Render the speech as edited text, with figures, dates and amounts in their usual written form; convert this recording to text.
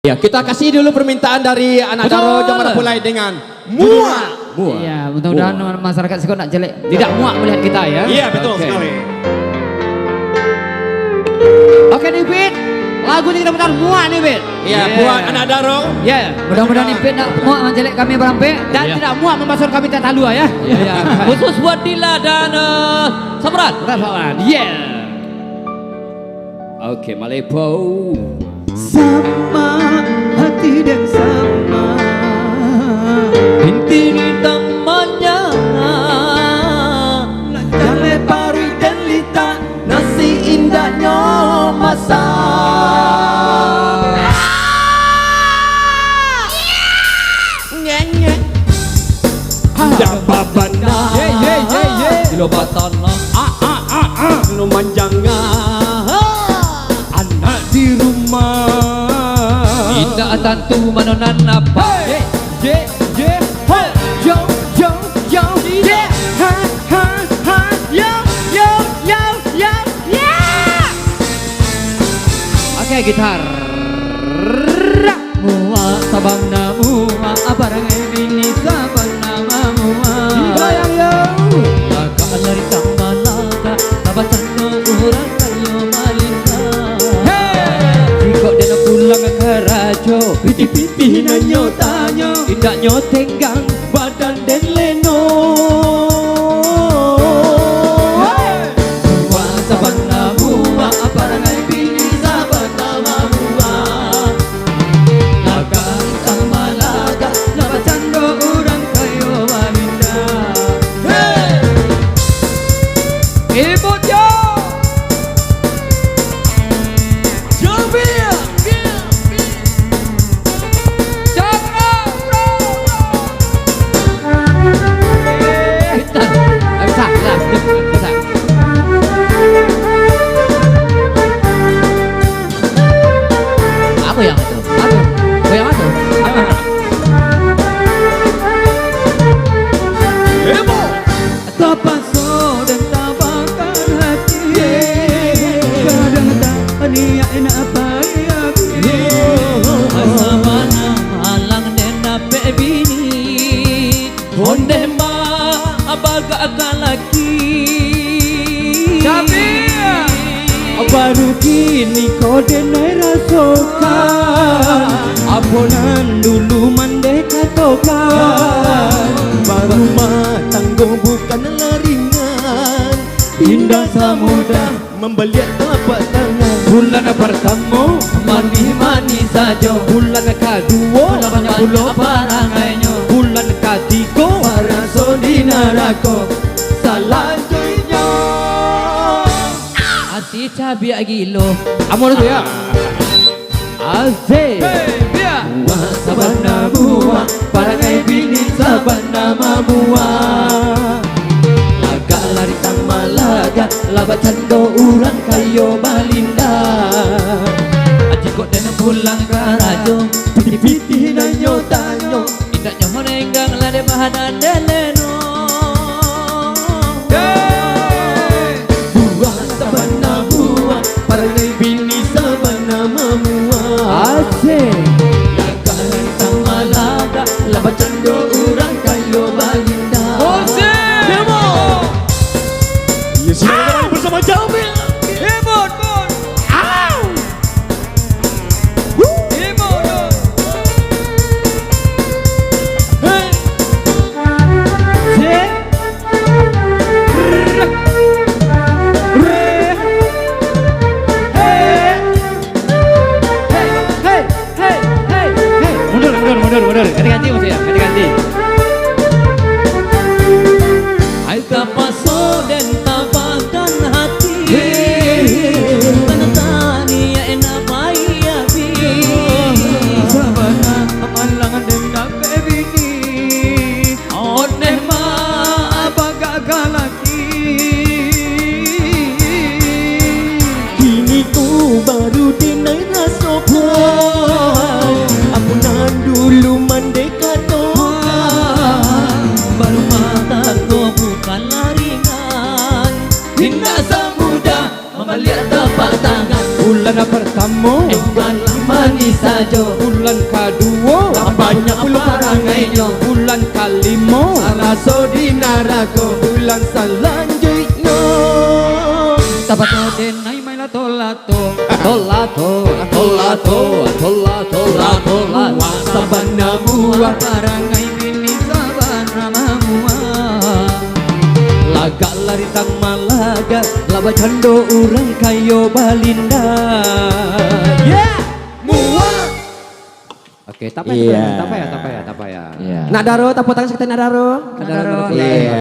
Ya, kita kasih dulu permintaan dari anak Daro Jamara Pulai dengan muak. Iya, mudah-mudahan masyarakat Siko nak jelek, tidak muak melihat kita ya. Iya, betul sekali. Oke nih Pit, lagunya kita putar muak nih Pit. Iya, buat anak Daro. Ya, mudah-mudahan nih Pit nak muak menjelek kami berampe dan tidak muak membasuh kami tatalua ya. Iya. Khusus buat Dila dan Samran. Iya. Oke, Malepo. Sama hati dan sama Intini temannya Jale pari dan lita Nasi indahnya masa Nyanyi Jababana Kilobatan Lu manjangan Anak di rumah Indah tantu manonan apa Oke gitar. Muak sabang na muak Aparangai bini sabang nama muak Laga lari tambah laga Tabatan no urang kayo malingka Jika dia pulang ke rajo Piti-piti na nyotanyo Tidak nyotenggang badan dan leno Muak sabang na muak Aparangai bini sabang nama muak Laga tambah laga Tabatan no urang kayo malingka Ibu Jo Jobia Apa yang itu? Yang itu? Tapaso dan tabakan hati Kadang tak niain apa ya Asabana malang nena bebini Honde ma abaga akalaki Baru kini kau denai rasakan Abonan dulu mandai katokan Baru matanggo bukan laringan Indah samudra membeliat telapak tangan Bulan pertama mani-mani saja Bulan kedua banyak pulau parangainya Bulan ketiga waraso dinarako Selanjutnya Asih cabi gilo Amor itu ya. Asik Buah sabana buah Parangai bini sabana buah Laga lari tama laga Laba cando urang kayo balinda Aji kok dan pulang ke rajo Piti-piti na nyotanyo Indaknya honenggang lade bahanan deleno Buah sabana buah Parangai bini sabana buah Asik Laga lari tama laga Laba cando urang kayo balinda Ya, selamat bersama Jamil. Mundur. Ganti-ganti mas ya, ganti-ganti. Aika paso dan tabakan hati Tanatani ya enak paya bi Sabana amalangan dan bebini Oneh ma Abaga galaki Kini ku baru dinai rasokan Apunan dulu mandeka tokan Baru mata ko bukan laringan Indah samudra melihat tapak tangan Bulan pertama Enggan lama manis saja. Bulan kedua Banyak pula parangainya. bulan kelima Alaso di narako. Bulan selanjutnya. Tabato denai mai la tolato. Sabana mua. Parangai bini sabana mamua. Laga lari tang malaga. Laba cando urang kayo balinda. Mua. oke, tak Iya. apa ya. Iya. Nadaro, tepuk tangan sekitar Nadaro. Nadaro. Iya.